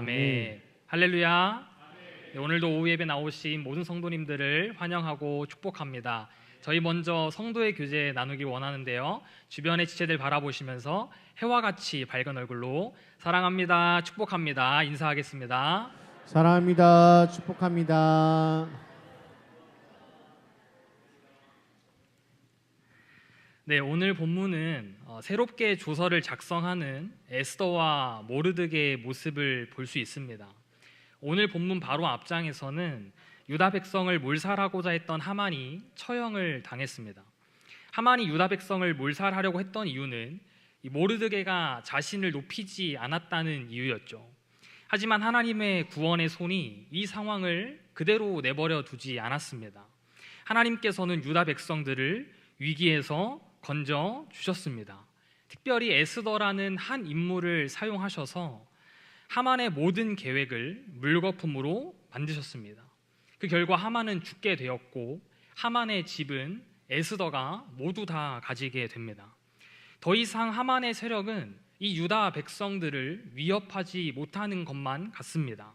아멘. 할렐루야. 네, 오늘도 오후 예배 나오신 모든 성도님들을 환영하고 축복합니다. 저희 먼저 성도의 교제 나누기 원하는데요, 주변의 지체들 바라보시면서 해와 같이 밝은 얼굴로 사랑합니다, 축복합니다 인사하겠습니다. 사랑합니다. 축복합니다. 네, 오늘 본문은 새롭게 조서를 작성하는 에스더와 모르드게의 모습을 볼 수 있습니다. 오늘 본문 바로 앞장에서는 유다 백성을 몰살하고자 했던 하만이 처형을 당했습니다. 하만이 유다 백성을 몰살하려고 했던 이유는 이 모르드게가 자신을 높이지 않았다는 이유였죠. 하지만 하나님의 구원의 손이 이 상황을 그대로 내버려 두지 않았습니다. 하나님께서는 유다 백성들을 위기에서 건져 주셨습니다. 특별히 에스더라는 한 인물을 사용하셔서 하만의 모든 계획을 물거품으로 만드셨습니다. 그 결과 하만은 죽게 되었고 하만의 집은 에스더가 모두 다 가지게 됩니다. 더 이상 하만의 세력은 이 유다 백성들을 위협하지 못하는 것만 같습니다.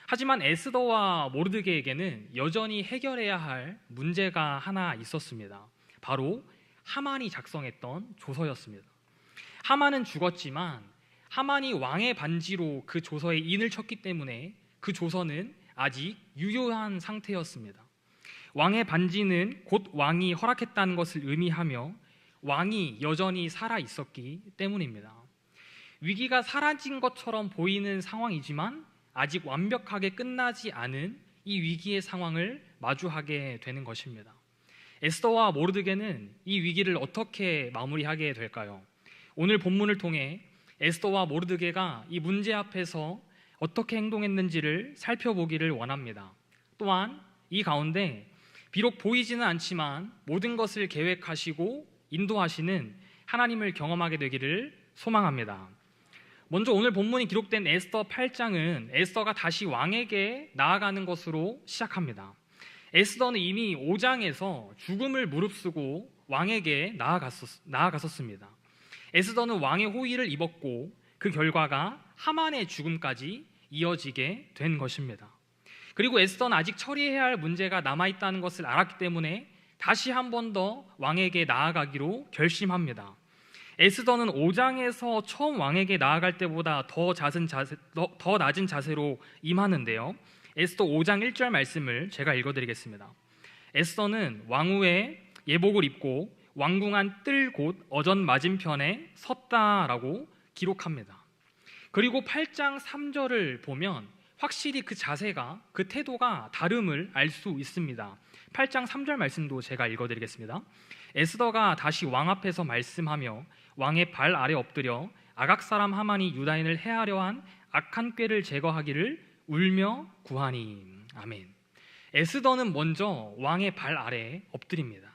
하지만 에스더와 모르드게에게는 여전히 해결해야 할 문제가 하나 있었습니다. 바로 하만이 작성했던 조서였습니다. 하만은 죽었지만 하만이 왕의 반지로 그 조서에 인을 쳤기 때문에 그 조서는 아직 유효한 상태였습니다. 왕의 반지는 곧 왕이 허락했다는 것을 의미하며 왕이 여전히 살아 있었기 때문입니다. 위기가 사라진 것처럼 보이는 상황이지만 아직 완벽하게 끝나지 않은 이 위기의 상황을 마주하게 되는 것입니다. 에스더와 모르드게는 이 위기를 어떻게 마무리하게 될까요? 오늘 본문을 통해 에스더와 모르드게가 이 문제 앞에서 어떻게 행동했는지를 살펴보기를 원합니다. 또한 이 가운데 비록 보이지는 않지만 모든 것을 계획하시고 인도하시는 하나님을 경험하게 되기를 소망합니다. 먼저 오늘 본문이 기록된 에스더 8장은 에스더가 다시 왕에게 나아가는 것으로 시작합니다. 에스더는 이미 5장에서 죽음을 무릅쓰고 왕에게 나아갔었습니다. 에스더는 왕의 호의를 입었고 그 결과가 하만의 죽음까지 이어지게 된 것입니다. 그리고 에스더는 아직 처리해야 할 문제가 남아있다는 것을 알았기 때문에 다시 한 번 더 왕에게 나아가기로 결심합니다. 에스더는 5장에서 처음 왕에게 나아갈 때보다 더 낮은 자세로 임하는데요, 에스더 5장 1절 말씀을 제가 읽어드리겠습니다. 에스더는 왕후의 예복을 입고 왕궁안 뜰 곳 어전 맞은편에 섰다라고 기록합니다. 그리고 8장 3절을 보면 확실히 그 자세가, 그 태도가 다름을 알 수 있습니다. 8장 3절 말씀도 제가 읽어드리겠습니다. 에스더가 다시 왕 앞에서 말씀하며 왕의 발 아래 엎드려 아각 사람 하만이 유다인을 해하려 한 악한 꾀를 제거하기를 울며 구하니. 아멘. 에스더는 먼저 왕의 발 아래 엎드립니다.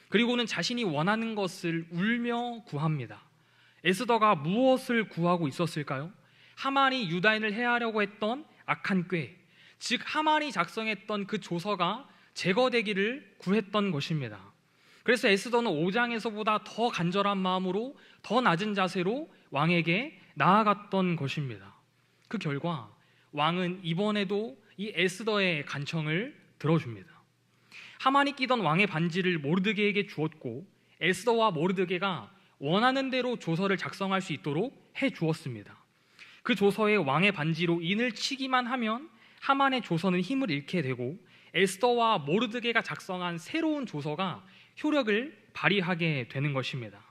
그리고는 자신이 원하는 것을 울며 구합니다. 에스더가 무엇을 구하고 있었을까요? 하만이 유다인을 해하려고 했던 악한 꾀, 즉 하만이 작성했던 그 조서가 제거되기를 구했던 것입니다. 그래서 에스더는 5장에서보다 더 간절한 마음으로 더 낮은 자세로 왕에게 나아갔던 것입니다. 그 결과 왕은 이번에도 이 에스더의 간청을 들어줍니다. 하만이 끼던 왕의 반지를 모르드게에게 주었고 에스더와 모르드게가 원하는 대로 조서를 작성할 수 있도록 해주었습니다. 그 조서에 왕의 반지로 인을 치기만 하면 하만의 조서는 힘을 잃게 되고 에스더와 모르드게가 작성한 새로운 조서가 효력을 발휘하게 되는 것입니다.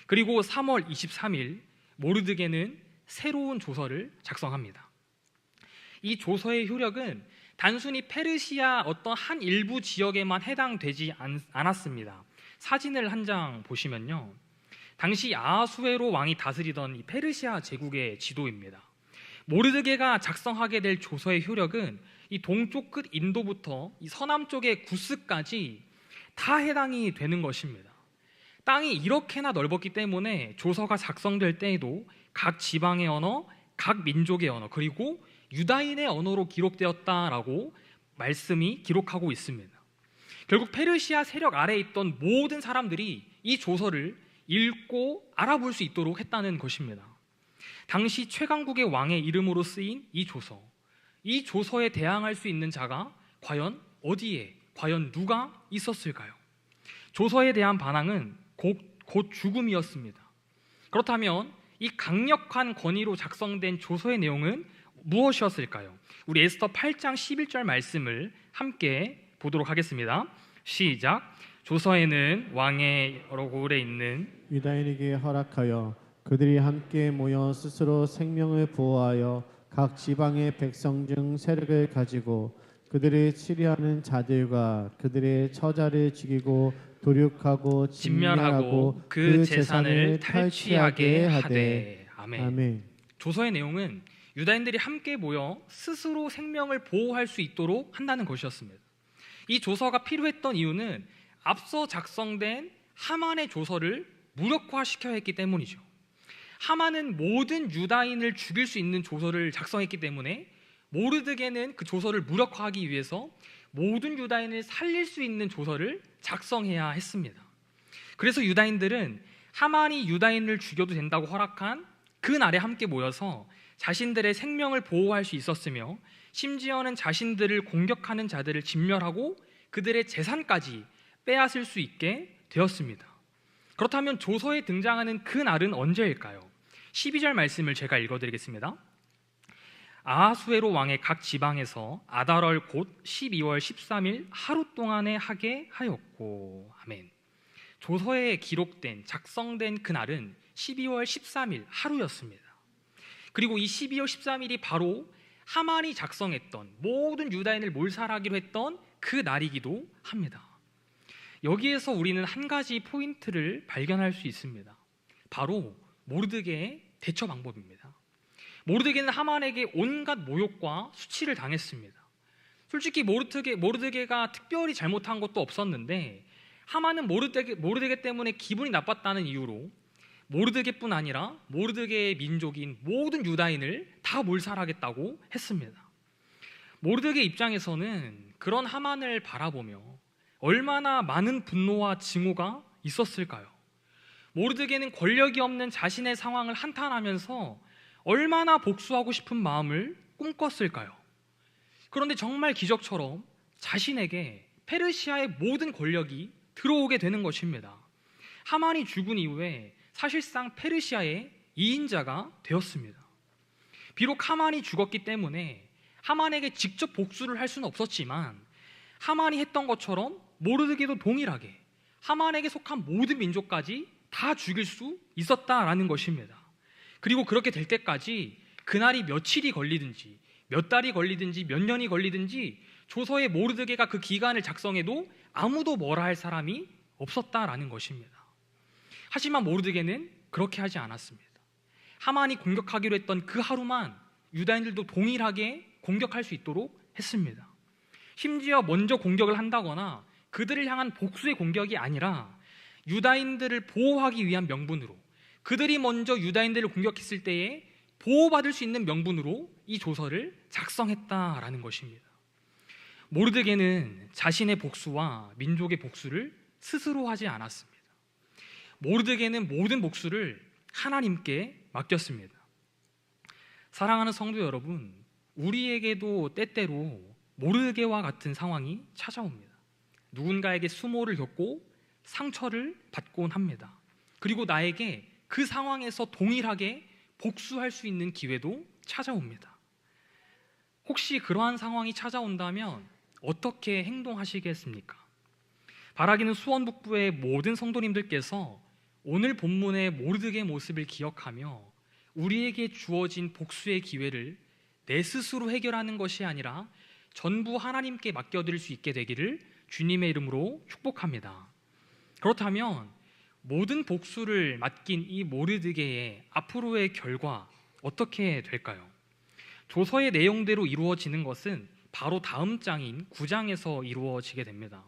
그리고 3월 23일 모르드게는 새로운 조서를 작성합니다. 이 조서의 효력은 단순히 페르시아 어떤 한 일부 지역에만 해당되지 않았습니다. 사진을 한 장 보시면요, 당시 아하수에로 왕이 다스리던 이 페르시아 제국의 지도입니다. 모르드게가 작성하게 될 조서의 효력은 이 동쪽 끝 인도부터 이 서남쪽의 구스까지 다 해당이 되는 것입니다. 땅이 이렇게나 넓었기 때문에 조서가 작성될 때에도 각 지방의 언어, 각 민족의 언어, 그리고 유다인의 언어로 기록되었다라고 말씀이 기록하고 있습니다. 결국 페르시아 세력 아래에 있던 모든 사람들이 이 조서를 읽고 알아볼 수 있도록 했다는 것입니다. 당시 최강국의 왕의 이름으로 쓰인 이 조서에 대항할 수 있는 자가 과연 어디에, 과연 누가 있었을까요? 조서에 대한 반항은 곧 죽음이었습니다. 그렇다면 이 강력한 권위로 작성된 조서의 내용은 무엇이었을까요? 우리 에스더 8장 11절 말씀을 함께 보도록 하겠습니다. 시작. 조서에는 왕의 얼굴에 있는 유다인에게 허락하여 그들이 함께 모여 스스로 생명을 보호하여 각 지방의 백성 중 세력을 가지고 그들을 치료하는 자들과 그들의 처자를 죽이고 도륙하고 진멸하고 그 재산을 탈취하게 하되. 아멘. 아멘. 조서의 내용은 유다인들이 함께 모여 스스로 생명을 보호할 수 있도록 한다는 것이었습니다. 이 조서가 필요했던 이유는 앞서 작성된 하만의 조서를 무력화시켜야 했기 때문이죠. 하만은 모든 유다인을 죽일 수 있는 조서를 작성했기 때문에 모르드게는 그 조서를 무력화하기 위해서 모든 유다인을 살릴 수 있는 조서를 작성해야 했습니다. 그래서 유다인들은 하만이 유다인을 죽여도 된다고 허락한 그 날에 함께 모여서 자신들의 생명을 보호할 수 있었으며 심지어는 자신들을 공격하는 자들을 진멸하고 그들의 재산까지 빼앗을 수 있게 되었습니다. 그렇다면 조서에 등장하는 그 날은 언제일까요? 12절 말씀을 제가 읽어드리겠습니다. 아하수에로 왕의 각 지방에서 아달월 곧 12월 13일 하루 동안에 하게 하였고. 아멘. 조서에 기록된 작성된 그날은 12월 13일 하루였습니다. 그리고 이 12월 13일이 바로 하만이 작성했던 모든 유다인을 몰살하기로 했던 그 날이기도 합니다. 여기에서 우리는 한 가지 포인트를 발견할 수 있습니다. 바로 모르드게의 대처 방법입니다. 모르드게는 하만에게 온갖 모욕과 수치를 당했습니다. 솔직히 모르드게가 특별히 잘못한 것도 없었는데 하만은 모르드게 때문에 기분이 나빴다는 이유로 모르드게뿐 아니라 모르드게의 민족인 모든 유다인을 다 몰살하겠다고 했습니다. 모르드게 입장에서는 그런 하만을 바라보며 얼마나 많은 분노와 증오가 있었을까요? 모르드게는 권력이 없는 자신의 상황을 한탄하면서 얼마나 복수하고 싶은 마음을 꿈꿨을까요? 그런데 정말 기적처럼 자신에게 페르시아의 모든 권력이 들어오게 되는 것입니다. 하만이 죽은 이후에 사실상 페르시아의 2인자가 되었습니다. 비록 하만이 죽었기 때문에 하만에게 직접 복수를 할 수는 없었지만 하만이 했던 것처럼 모르드게도 동일하게 하만에게 속한 모든 민족까지 다 죽일 수 있었다라는 것입니다. 그리고 그렇게 될 때까지 그날이 며칠이 걸리든지 몇 달이 걸리든지 몇 년이 걸리든지 조서에 모르드게가 그 기간을 작성해도 아무도 뭐라 할 사람이 없었다라는 것입니다. 하지만 모르드게는 그렇게 하지 않았습니다. 하만이 공격하기로 했던 그 하루만 유다인들도 동일하게 공격할 수 있도록 했습니다. 심지어 먼저 공격을 한다거나 그들을 향한 복수의 공격이 아니라 유다인들을 보호하기 위한 명분으로, 그들이 먼저 유다인들을 공격했을 때에 보호받을 수 있는 명분으로 이 조서를 작성했다라는 것입니다. 모르드게는 자신의 복수와 민족의 복수를 스스로 하지 않았습니다. 모르드게는 모든 복수를 하나님께 맡겼습니다. 사랑하는 성도 여러분, 우리에게도 때때로 모르드게와 같은 상황이 찾아옵니다. 누군가에게 수모를 겪고 상처를 받곤 합니다. 그리고 나에게 그 상황에서 동일하게 복수할 수 있는 기회도 찾아옵니다. 혹시 그러한 상황이 찾아온다면 어떻게 행동하시겠습니까? 바라기는 수원북부의 모든 성도님들께서 오늘 본문의 모르드게 모습을 기억하며 우리에게 주어진 복수의 기회를 내 스스로 해결하는 것이 아니라 전부 하나님께 맡겨드릴 수 있게 되기를 주님의 이름으로 축복합니다. 그렇다면 모든 복수를 맡긴 이 모르드게의 앞으로의 결과 어떻게 될까요? 조서의 내용대로 이루어지는 것은 바로 다음 장인 9장에서 이루어지게 됩니다.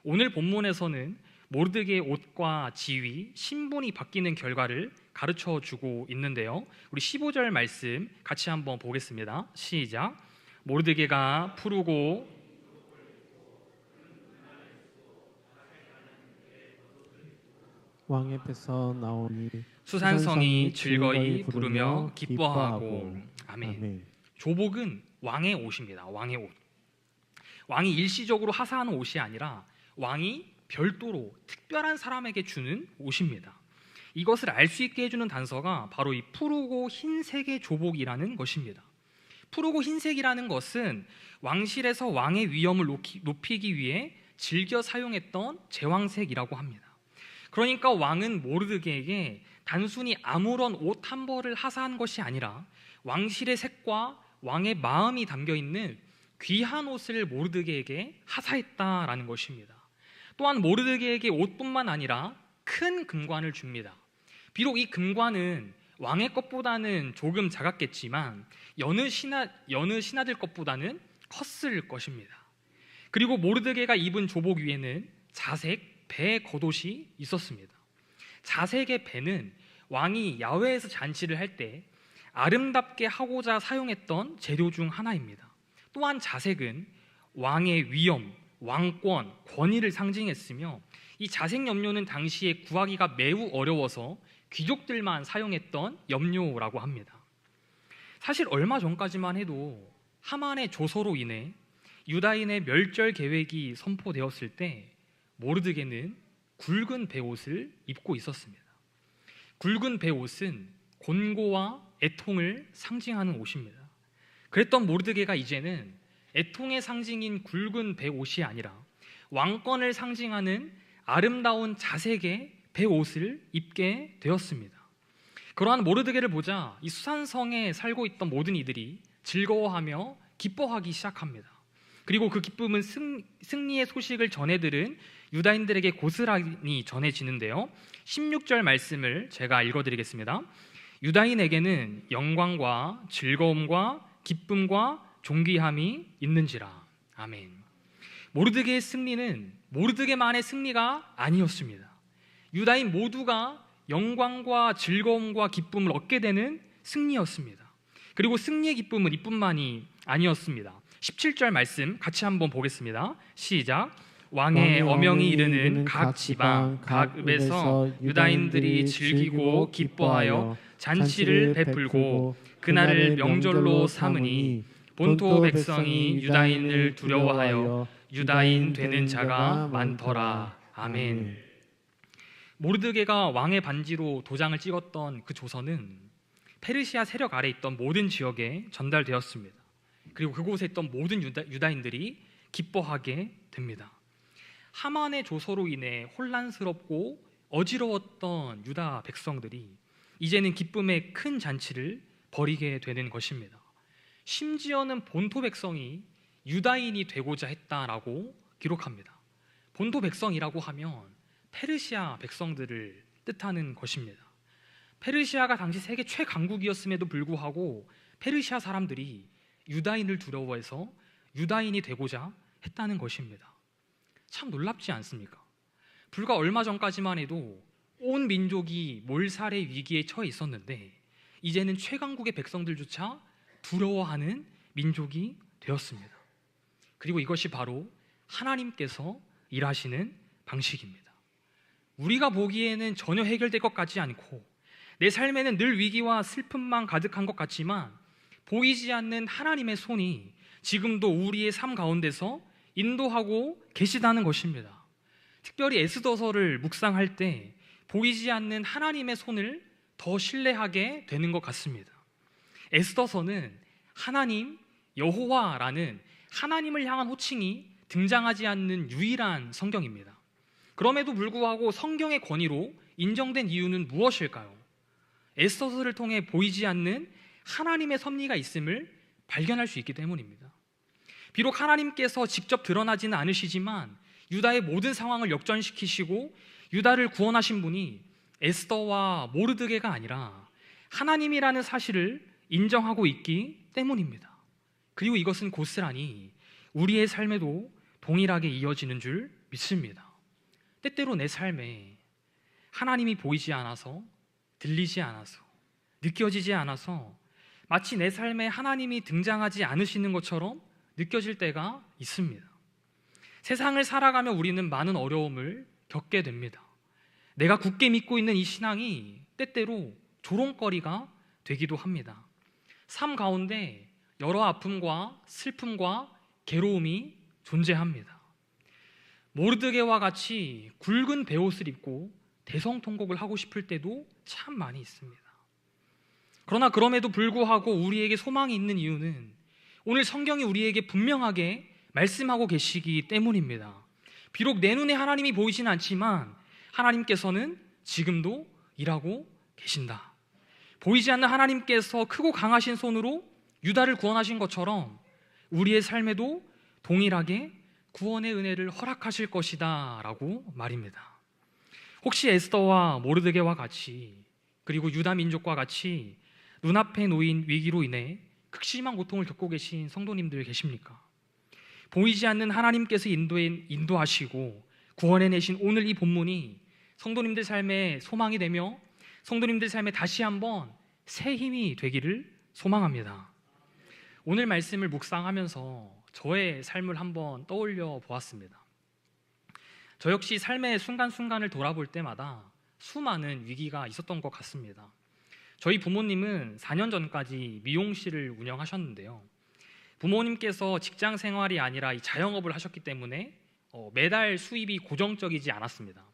오늘 본문에서는 모르드게의 옷과 지위, 신분이 바뀌는 결과를 가르쳐주고 있는데요. 우리 15절 말씀 같이 한번 보겠습니다. 시작. 모르드게가 푸르고 왕 앞에서 나오니 수산성이 즐거이 부르며 기뻐하고. 아멘. 아멘. 조복은 왕의 옷입니다. 왕의 옷. 왕이 일시적으로 하사하는 옷이 아니라 왕이 별도로 특별한 사람에게 주는 옷입니다. 이것을 알 수 있게 해주는 단서가 바로 이 푸르고 흰색의 조복이라는 것입니다. 푸르고 흰색이라는 것은 왕실에서 왕의 위엄을 높이기 위해 즐겨 사용했던 제왕색이라고 합니다. 그러니까 왕은 모르드게에게 단순히 아무런 옷 한 벌을 하사한 것이 아니라 왕실의 색과 왕의 마음이 담겨있는 귀한 옷을 모르드게에게 하사했다라는 것입니다. 또한 모르드게에게 옷뿐만 아니라 큰 금관을 줍니다. 비록 이 금관은 왕의 것보다는 조금 작았겠지만 여느 신하들 것보다는 컸을 것입니다. 그리고 모르드게가 입은 조복 위에는 자색 배 겉옷이 있었습니다. 자색의 배는 왕이 야외에서 잔치를 할 때 아름답게 하고자 사용했던 재료 중 하나입니다. 또한 자색은 왕의 위엄, 왕권, 권위를 상징했으며 이 자색 염료는 당시에 구하기가 매우 어려워서 귀족들만 사용했던 염료라고 합니다. 사실 얼마 전까지만 해도 하만의 조서로 인해 유다인의 멸절 계획이 선포되었을 때 모르드게는 굵은 베옷을 입고 있었습니다. 굵은 베옷은 곤고와 애통을 상징하는 옷입니다. 그랬던 모르드게가 이제는 애통의 상징인 굵은 베옷이 아니라 왕권을 상징하는 아름다운 자색의 베옷을 입게 되었습니다. 그러한 모르드게를 보자 이 수산성에 살고 있던 모든 이들이 즐거워하며 기뻐하기 시작합니다. 그리고 그 기쁨은 승리의 소식을 전해들은 유다인들에게 고스란히 전해지는데요. 16절 말씀을 제가 읽어드리겠습니다. 유다인에게는 영광과 즐거움과 기쁨과 존귀함이 있는지라. 아멘. 모르드게의 승리는 모르드게만의 승리가 아니었습니다. 유다인 모두가 영광과 즐거움과 기쁨을 얻게 되는 승리였습니다. 그리고 승리의 기쁨은 이뿐만이 아니었습니다. 17절 말씀 같이 한번 보겠습니다. 시작. 왕의 어명이 이르는 각 지방, 각 읍에서 유다인들이 즐기고 기뻐하여 잔치를 베풀고 그날을 명절로 삼으니 본토 백성이 유다인을 두려워하여 유다인 되는 자가 많더라. 아멘. 모르드게가 왕의 반지로 도장을 찍었던 그 조서는 페르시아 세력 아래 있던 모든 지역에 전달되었습니다. 그리고 그곳에 있던 모든 유다인들이 기뻐하게 됩니다. 하만의 조서로 인해 혼란스럽고 어지러웠던 유다 백성들이 이제는 기쁨의 큰 잔치를 벌이게 되는 것입니다. 심지어는 본토 백성이 유다인이 되고자 했다라고 기록합니다. 본토 백성이라고 하면 페르시아 백성들을 뜻하는 것입니다. 페르시아가 당시 세계 최강국이었음에도 불구하고 페르시아 사람들이 유다인을 두려워해서 유다인이 되고자 했다는 것입니다. 참 놀랍지 않습니까? 불과 얼마 전까지만 해도 온 민족이 몰살의 위기에 처해 있었는데 이제는 최강국의 백성들조차 두려워하는 민족이 되었습니다. 그리고 이것이 바로 하나님께서 일하시는 방식입니다. 우리가 보기에는 전혀 해결될 것 같지 않고 내 삶에는 늘 위기와 슬픔만 가득한 것 같지만 보이지 않는 하나님의 손이 지금도 우리의 삶 가운데서 인도하고 계시다는 것입니다. 특별히 에스더서를 묵상할 때 보이지 않는 하나님의 손을 더 신뢰하게 되는 것 같습니다. 에스더서는 하나님, 여호와라는 하나님을 향한 호칭이 등장하지 않는 유일한 성경입니다. 그럼에도 불구하고 성경의 권위로 인정된 이유는 무엇일까요? 에스더서를 통해 보이지 않는 하나님의 섭리가 있음을 발견할 수 있기 때문입니다. 비록 하나님께서 직접 드러나지는 않으시지만 유다의 모든 상황을 역전시키시고 유다를 구원하신 분이 에스더와 모르드게가 아니라 하나님이라는 사실을 인정하고 있기 때문입니다. 그리고 이것은 고스란히 우리의 삶에도 동일하게 이어지는 줄 믿습니다. 때때로 내 삶에 하나님이 보이지 않아서, 들리지 않아서, 느껴지지 않아서 마치 내 삶에 하나님이 등장하지 않으시는 것처럼 느껴질 때가 있습니다. 세상을 살아가며 우리는 많은 어려움을 겪게 됩니다. 내가 굳게 믿고 있는 이 신앙이 때때로 조롱거리가 되기도 합니다. 삶 가운데 여러 아픔과 슬픔과 괴로움이 존재합니다. 모르드게와 같이 굵은 베옷을 입고 대성통곡을 하고 싶을 때도 참 많이 있습니다. 그러나 그럼에도 불구하고 우리에게 소망이 있는 이유는 오늘 성경이 우리에게 분명하게 말씀하고 계시기 때문입니다. 비록 내 눈에 하나님이 보이지는 않지만 하나님께서는 지금도 일하고 계신다. 보이지 않는 하나님께서 크고 강하신 손으로 유다를 구원하신 것처럼 우리의 삶에도 동일하게 구원의 은혜를 허락하실 것이다 라고 말입니다. 혹시 에스더와 모르드게와 같이 그리고 유다 민족과 같이 눈앞에 놓인 위기로 인해 극심한 고통을 겪고 계신 성도님들 계십니까? 보이지 않는 하나님께서 인도하시고 구원해내신 오늘 이 본문이 성도님들 삶에 소망이 되며 성도님들 삶에 다시 한번 새 힘이 되기를 소망합니다. 오늘 말씀을 묵상하면서 저의 삶을 한번 떠올려 보았습니다. 저 역시 삶의 순간순간을 돌아볼 때마다 수많은 위기가 있었던 것 같습니다. 저희 부모님은 4년 전까지 미용실을 운영하셨는데요. 부모님께서 직장 생활이 아니라 이 자영업을 하셨기 때문에 매달 수입이 고정적이지 않았습니다.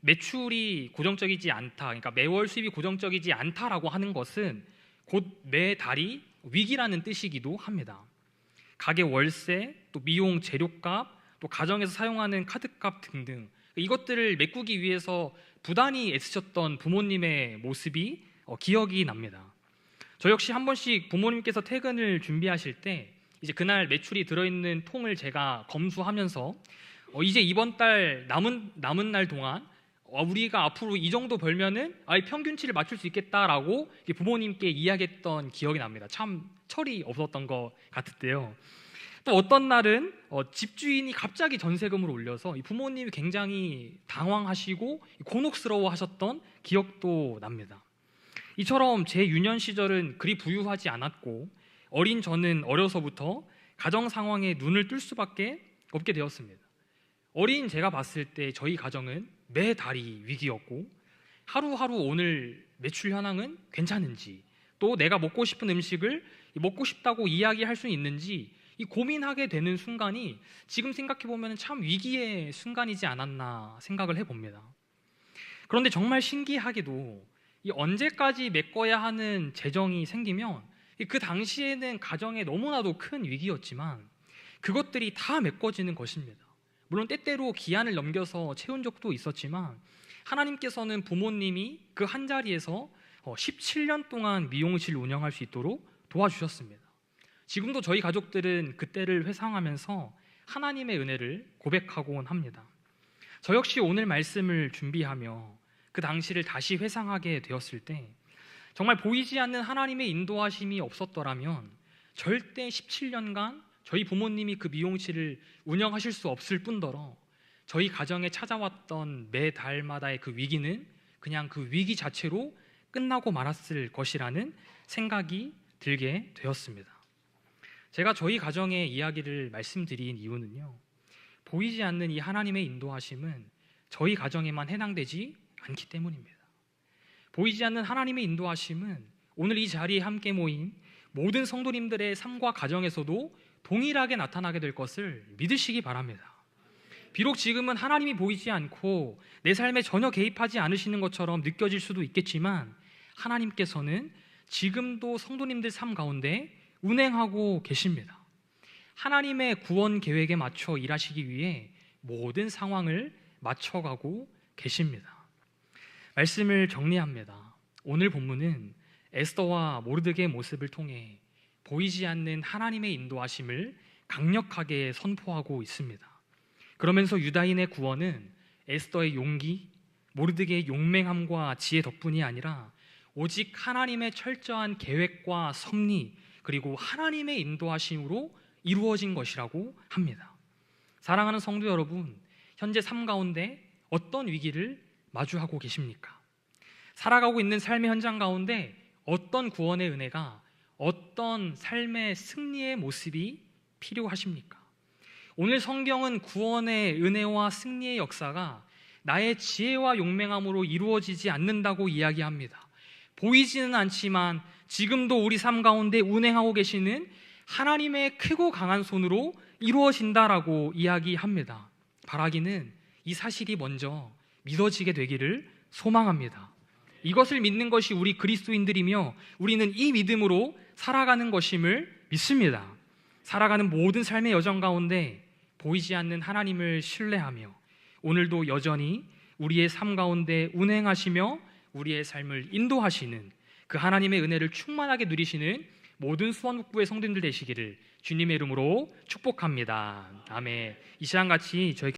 매출이 고정적이지 않다, 그러니까 매월 수입이 고정적이지 않다라고 하는 것은 곧 매달이 위기라는 뜻이기도 합니다. 가게 월세, 또 미용 재료값, 또 가정에서 사용하는 카드값 등등 이것들을 메꾸기 위해서 부단히 애쓰셨던 부모님의 모습이 기억이 납니다. 저 역시 한 번씩 부모님께서 퇴근을 준비하실 때 이제 그날 매출이 들어있는 통을 제가 검수하면서 이제 이번 달 남은 날 동안 우리가 앞으로 이 정도 벌면은 평균치를 맞출 수 있겠다라고 부모님께 이야기했던 기억이 납니다. 참 철이 없었던 것 같은데요. 또 어떤 날은 집주인이 갑자기 전세금을 올려서 부모님이 굉장히 당황하시고 곤혹스러워하셨던 기억도 납니다. 이처럼 제 유년 시절은 그리 부유하지 않았고 어린 저는 어려서부터 가정 상황에 눈을 뜰 수밖에 없게 되었습니다. 어린 제가 봤을 때 저희 가정은 매달이 위기였고 하루하루 오늘 매출 현황은 괜찮은지 또 내가 먹고 싶은 음식을 먹고 싶다고 이야기할 수 있는지 고민하게 되는 순간이 지금 생각해보면 참 위기의 순간이지 않았나 생각을 해봅니다. 그런데 정말 신기하게도 언제까지 메꿔야 하는 재정이 생기면 그 당시에는 가정에 너무나도 큰 위기였지만 그것들이 다 메꿔지는 것입니다. 물론 때때로 기한을 넘겨서 채운 적도 있었지만 하나님께서는 부모님이 그 한자리에서 17년 동안 미용실을 운영할 수 있도록 도와주셨습니다. 지금도 저희 가족들은 그때를 회상하면서 하나님의 은혜를 고백하곤 합니다. 저 역시 오늘 말씀을 준비하며 그 당시를 다시 회상하게 되었을 때 정말 보이지 않는 하나님의 인도하심이 없었더라면 절대 17년간 저희 부모님이 그 미용실을 운영하실 수 없을 뿐더러 저희 가정에 찾아왔던 매 달마다의 그 위기는 그냥 그 위기 자체로 끝나고 말았을 것이라는 생각이 들게 되었습니다. 제가 저희 가정의 이야기를 말씀드린 이유는요, 보이지 않는 이 하나님의 인도하심은 저희 가정에만 해당되지 않기 때문입니다. 보이지 않는 하나님의 인도하심은 오늘 이 자리에 함께 모인 모든 성도님들의 삶과 가정에서도 동일하게 나타나게 될 것을 믿으시기 바랍니다. 비록 지금은 하나님이 보이지 않고 내 삶에 전혀 개입하지 않으시는 것처럼 느껴질 수도 있겠지만 하나님께서는 지금도 성도님들 삶 가운데 운행하고 계십니다. 하나님의 구원 계획에 맞춰 일하시기 위해 모든 상황을 맞춰가고 계십니다. 말씀을 정리합니다. 오늘 본문은 에스더와 모르드게의 모습을 통해 보이지 않는 하나님의 인도하심을 강력하게 선포하고 있습니다. 그러면서 유다인의 구원은 에스더의 용기, 모르드게의 용맹함과 지혜 덕분이 아니라 오직 하나님의 철저한 계획과 섭리 그리고 하나님의 인도하심으로 이루어진 것이라고 합니다. 사랑하는 성도 여러분, 현재 삶 가운데 어떤 위기를 마주하고 계십니까? 살아가고 있는 삶의 현장 가운데 어떤 구원의 은혜가, 어떤 삶의 승리의 모습이 필요하십니까? 오늘 성경은 구원의 은혜와 승리의 역사가 나의 지혜와 용맹함으로 이루어지지 않는다고 이야기합니다. 보이지는 않지만 지금도 우리 삶 가운데 운행하고 계시는 하나님의 크고 강한 손으로 이루어진다라고 이야기합니다. 바라기는 이 사실이 먼저 믿어지게 되기를 소망합니다. 이것을 믿는 것이 우리 그리스도인들이며 우리는 이 믿음으로 살아가는 것임을 믿습니다. 살아가는 모든 삶의 여정 가운데 보이지 않는 하나님을 신뢰하며 오늘도 여전히 우리의 삶 가운데 운행하시며 우리의 삶을 인도하시는 그 하나님의 은혜를 충만하게 누리시는 모든 수원국부의 성도님들 되시기를 주님의 이름으로 축복합니다. 아멘. 이 시간 같이 저희